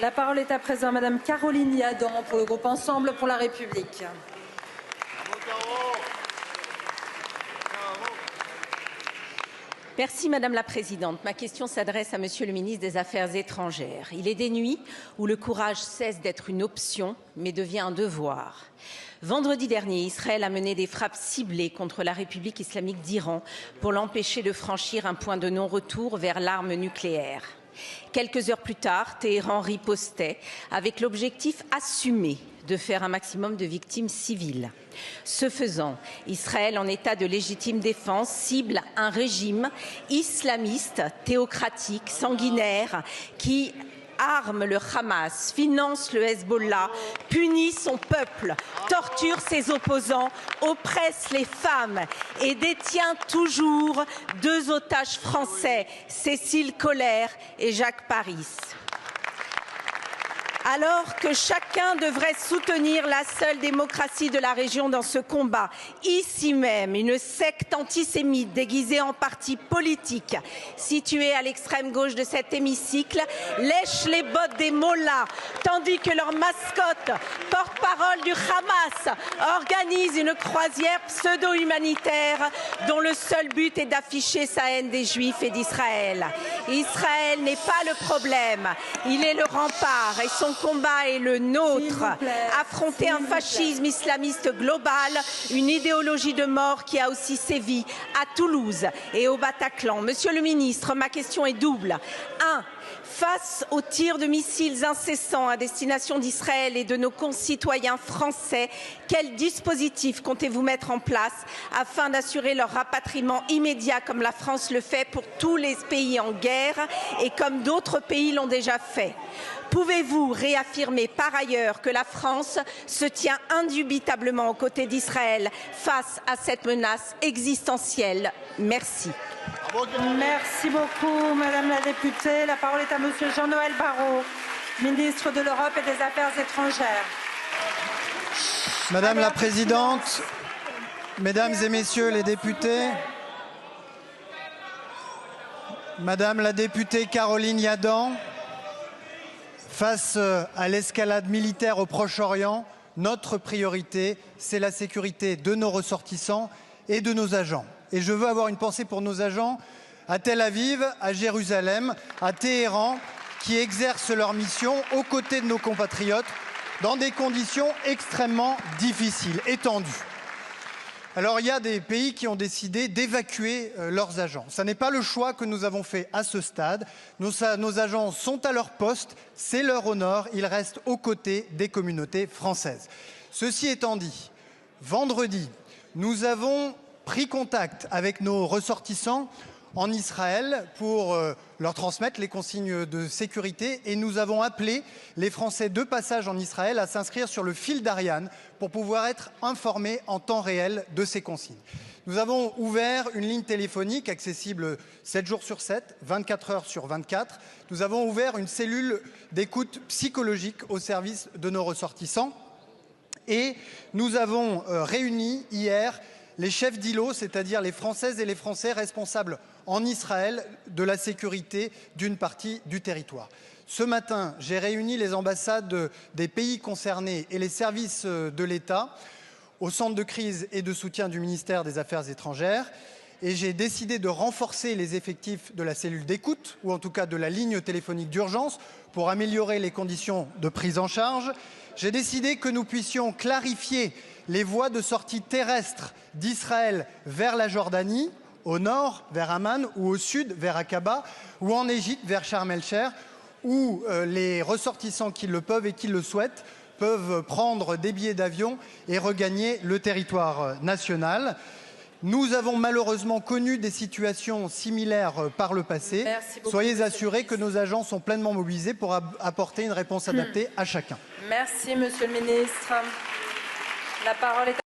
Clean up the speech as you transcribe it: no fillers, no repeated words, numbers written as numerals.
La parole est à présent à Madame Caroline Yadan pour le groupe Ensemble pour la République. Merci Madame la Présidente. Ma question s'adresse à Monsieur le ministre des Affaires étrangères. Il est des nuits où le courage cesse d'être une option, mais devient un devoir. Vendredi dernier, Israël a mené des frappes ciblées contre la République islamique d'Iran pour l'empêcher de franchir un point de non-retour vers l'arme nucléaire. Quelques heures plus tard, Téhéran ripostait avec l'objectif assumé de faire un maximum de victimes civiles. Ce faisant, Israël, en état de légitime défense, cible un régime islamiste, théocratique, sanguinaire, qui arme le Hamas, finance le Hezbollah, punit son peuple, torture ses opposants, oppresse les femmes et détient toujours 2 otages français, Cécile Kohler et Jacques Paris. Alors que chacun devrait soutenir la seule démocratie de la région dans ce combat, ici même, une secte antisémite déguisée en parti politique, située à l'extrême gauche de cet hémicycle, lèche les bottes des mollahs, tandis que leur mascotte, porte-parole du Hamas, organise une croisière pseudo-humanitaire dont le seul but est d'afficher sa haine des Juifs et d'Israël. Israël n'est pas le problème, il est le rempart et son combat est le nôtre. Affronter un fascisme islamiste global, une idéologie de mort qui a aussi sévi à Toulouse et au Bataclan. Monsieur le ministre, ma question est double. 1. Face aux tirs de missiles incessants à destination d'Israël et de nos concitoyens français, quel dispositif comptez-vous mettre en place afin d'assurer leur rapatriement immédiat comme la France le fait pour tous les pays en guerre et comme d'autres pays l'ont déjà fait? Pouvez-vous réaffirmer par ailleurs que la France se tient indubitablement aux côtés d'Israël face à cette menace existentielle? Merci. Merci beaucoup, Madame la députée. La parole est à Monsieur Jean-Noël Barrot, ministre de l'Europe et des Affaires étrangères. Madame la Présidente, Mesdames et Messieurs les députés, Madame la députée Caroline Yadan, face à l'escalade militaire au Proche-Orient, notre priorité, c'est la sécurité de nos ressortissants et de nos agents. Et je veux avoir une pensée pour nos agents à Tel Aviv, à Jérusalem, à Téhéran, qui exercent leur mission aux côtés de nos compatriotes dans des conditions extrêmement difficiles et tendues. Alors il y a des pays qui ont décidé d'évacuer leurs agents. Ce n'est pas le choix que nous avons fait à ce stade. Nos agents sont à leur poste, c'est leur honneur, ils restent aux côtés des communautés françaises. Ceci étant dit, vendredi, nous avons pris contact avec nos ressortissants en Israël pour leur transmettre les consignes de sécurité et nous avons appelé les Français de passage en Israël à s'inscrire sur le fil d'Ariane pour pouvoir être informés en temps réel de ces consignes. Nous avons ouvert une ligne téléphonique accessible 7 jours sur 7, 24 heures sur 24. Nous avons ouvert une cellule d'écoute psychologique au service de nos ressortissants et nous avons réuni hier les chefs d'îlots, c'est-à-dire les Françaises et les Français responsables en Israël de la sécurité d'une partie du territoire. Ce matin, j'ai réuni les ambassades des pays concernés et les services de l'État au centre de crise et de soutien du ministère des Affaires étrangères et j'ai décidé de renforcer les effectifs de la cellule d'écoute ou en tout cas de la ligne téléphonique d'urgence pour améliorer les conditions de prise en charge. J'ai décidé que nous puissions clarifier les voies de sortie terrestre d'Israël vers la Jordanie, au nord vers Amman ou au sud vers Aqaba ou en Égypte vers Sharm el-Sheikh où les ressortissants qui le peuvent et qui le souhaitent peuvent prendre des billets d'avion et regagner le territoire national. Nous avons malheureusement connu des situations similaires par le passé. Soyez assurés que nos agents sont pleinement mobilisés pour apporter une réponse adaptée à chacun. Merci, Monsieur le ministre. La parole est à